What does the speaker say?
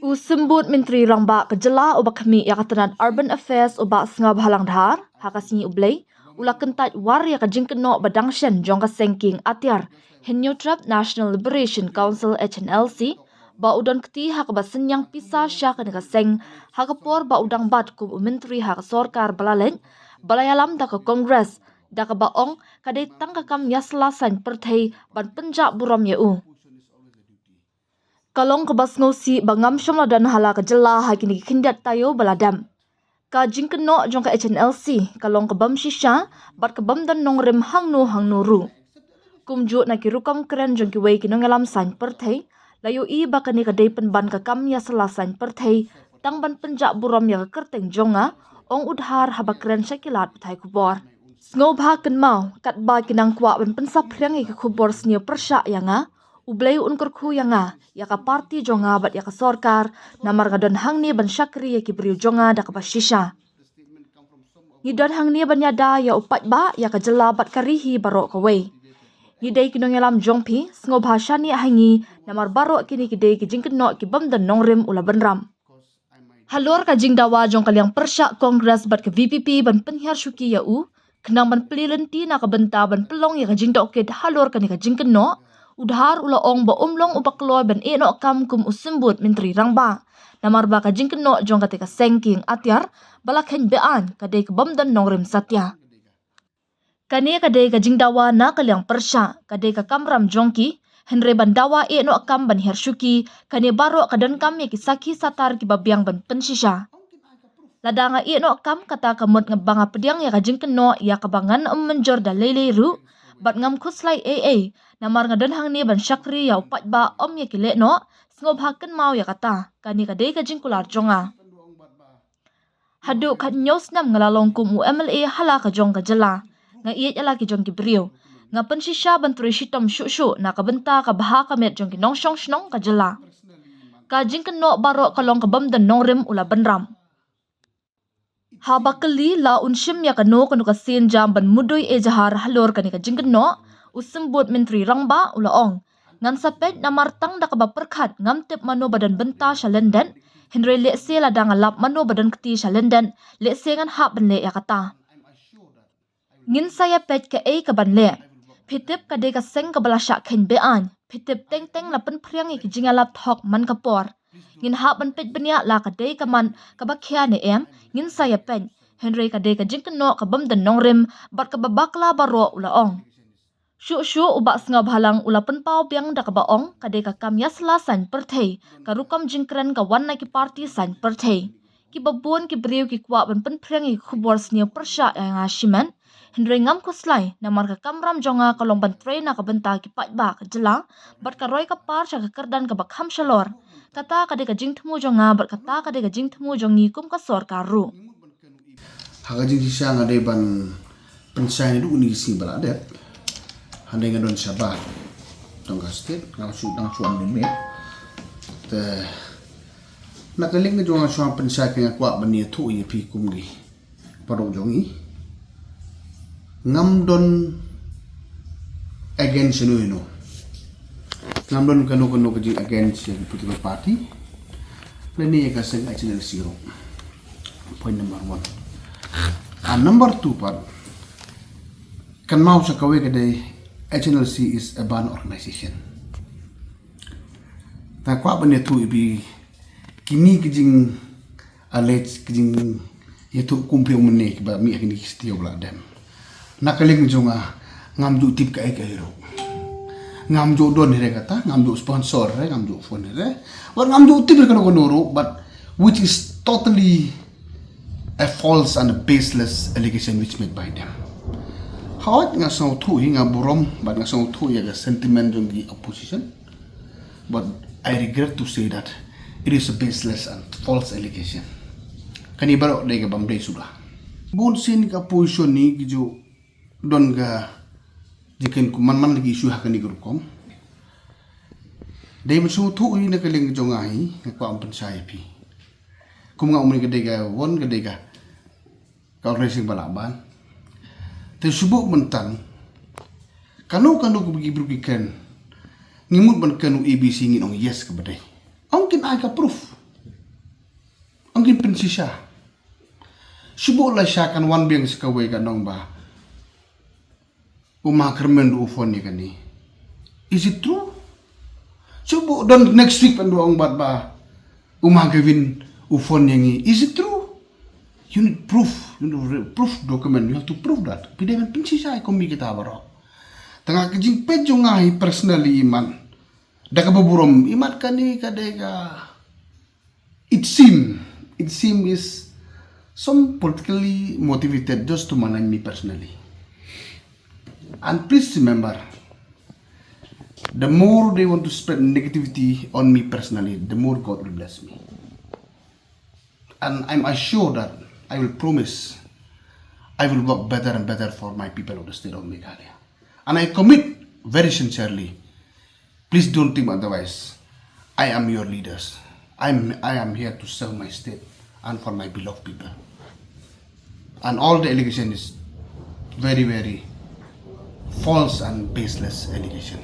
Ku sembut Menteri Rangba kejela ubak kami ya katanan Urban Affairs ubak sengab halang dhar hakasini ublay ula kentat war ya kajing keno badangshan jong ka sengking atyar Henyo Trap National Liberation Council HNLC ba udon keti hak ba senyang pisa sya ka seng hakapor ba udang bat ku menteri hak sorkar balalen balayalam da ka kongres da ka baong kadai tangkakam yaslasan perthai ban penjak buram yeu kalong kebas ngosi bangam syamla dan hala kejela hakini kindat tayo baladam. Ka jingkeno jong ka HNLC kalong kebam shisha bat kebam dan nongrem hangnu ru. Kumju na kirukam keren jong ki wei kinong alam sain perthai layo i bakani kadai penban ka kam ya selasain perthai tang ban penjak buram ya kerteng jonga ong udhar haba keren syakilat petai kubor. Sngoba kenmau kat ba kinang kwa ban pensap riang ke kubor snio persyak yanga ublay unkur ku yanga ya ka parti jonga bat ya ka sorkar namar gadon hangni ban syakri ya ki beriu jonga da ka bashisha. Ngidon hangni ban yada ya upat ba ya ka jela bat karihi barok ka wei. Ngidai kinong yalam jongpi sngoba shani hangi namar barok kini kidai ki jingkenok ki bam dan nongrim ula benram. Halor ka jingdawa jong kaliang persyak kongres bat ke VPP ban penhiar syuki ya u kenang ban pelilenti na ka benta ban pelong ya ka jingdok ke halor ka ni ka jingkenok udhar ula ong ba umlong upak keloy ben enok kam kum usembut Menteri Rangba. Namar ba ka jingkeno jong katika sengking atyar balak hen bean kadai ke bam dan nongrim satya. Kani kadai ka jingdawa na kaliang persya kadai ka kamram jongki henre bandawa enok kam ban hersyuki kani baro kadan kam ya kisaki satar ki babiang ban pensisha. Ladanga enok kam kata kamut ngebanga pediang ya ka jingkeno ya kabangan menjor da lele ru bat ngam kuslai AA namar ngadan hang ni ban syakri ya upat ba om ya kile no sngob haken mau ya kata kani kadai ka jingkular jonga hadu kat nyos nam ngalalong kum UMLA hala ka jong ka jela nga iet ala ki jong ki brio nga pensisya ban turi shitom syu na ka benta ka baha ka met jong ki nong shong shnong ka jela ka jingkeno baro kalong ka bam dan nongrim ula benram. Habakali la unshim ya kano kanu kasin jam ban mudoi ejahar halor kani ka jingkeno usembut Menteri Rangba ula ong ngan sapet namar tang da ka perkhat ngam tip mano badan benta shalenden henre lekse la dang lap mano badan keti shalenden lekse ngan hap ban le ya kata ngin saya pet ka ka ban le pitip ka de ka seng ka balasha khen bean pitip teng teng la pen priang ki jinga lap thok man ka por ngin hap ban pet benya la ka de ka man ka bakhya ne em ngin saya pen henre ka de ka jingkeno ka bam dan nongrim bat ka babakla baro ula ong Syu ubak sengab halang ula penpau biang da ka baong kadai ka kam yasla san perthai ka rukam jingkren ka wan na ki parti san perthai ki babun ki beriu ki kwa ban penpreng ki khubor snio persya yang ashiman henre ngam kuslai namar ka kamram jonga kalong ban train na ka benta ki pat ba ka jela bat ka roi ka par sya ka kerdan ka bakham shalor kata kadai ka jingthmu jonga bat kata kadai ka jingthmu jongi kum ka sor karu haga jing sya ngade ban pensai du ni si baladet handai ngadon sabat tong ka state ngam su dang chuan ni me te nakaling ni jong chuan pensai ka kwa ban ni thu ye pi kum gi paro jongi ngam don against no ngam don kanu ka ji against the political party leni ka seng actually zero point number 1 and number 2 part kan mau sa kawe ka dai HNLC is a ban organization. Ta kwa bane tu ibi kini kijing alleged kijing yetu kumpi umne ki ba mi akini kistio bla dem. Nakaling jonga ngam ju tip ka hero. Ngam ju don re kata ngam ju sponsor re ngam ju phone re. Or ngam ju tip ka no noro but which is totally a false and a baseless allegation which made by them. Hawat nga sa utu nga burom but nga sa utu ya sentiment yung the opposition but I regret to say that it is a baseless and false allegation kanibaro day ka bamday sudah bunsin ka position ni gijo don ga jiken kuman lagi isu hakani grukom day masu utu na kaling jo ngai nga kwa ampan pi kum nga umri ka day ka won ka day ka racing balaban te subuk mentan kanu ku bagi kan ngimut ban kanu ABC ngin ong yes ka badai ong kin ai ka proof pinsisya. Subo la siya kan wan biang sikaway kanong ba. Umakermen do ufon ni kani. Is it true? Subo dan next week ang doang bat ba. Umagawin ufon yang is it true? You need proof. You need proof document. You have to prove that. Pidaman pinsisya komi kita baro. Tengah kejing pejo ngahi personally iman. Daka baburom iman kani kadeka. It seem is some politically motivated just to manage me personally. And please remember, the more they want to spread negativity on me personally, the more God will bless me. And I'm assured that I will promise I will work better and better for my people of the state of Meghalaya. And I commit very sincerely, please don't think otherwise. I am your leaders. I am here to serve my state and for my beloved people. And all the allegation is very, very false and baseless allegation.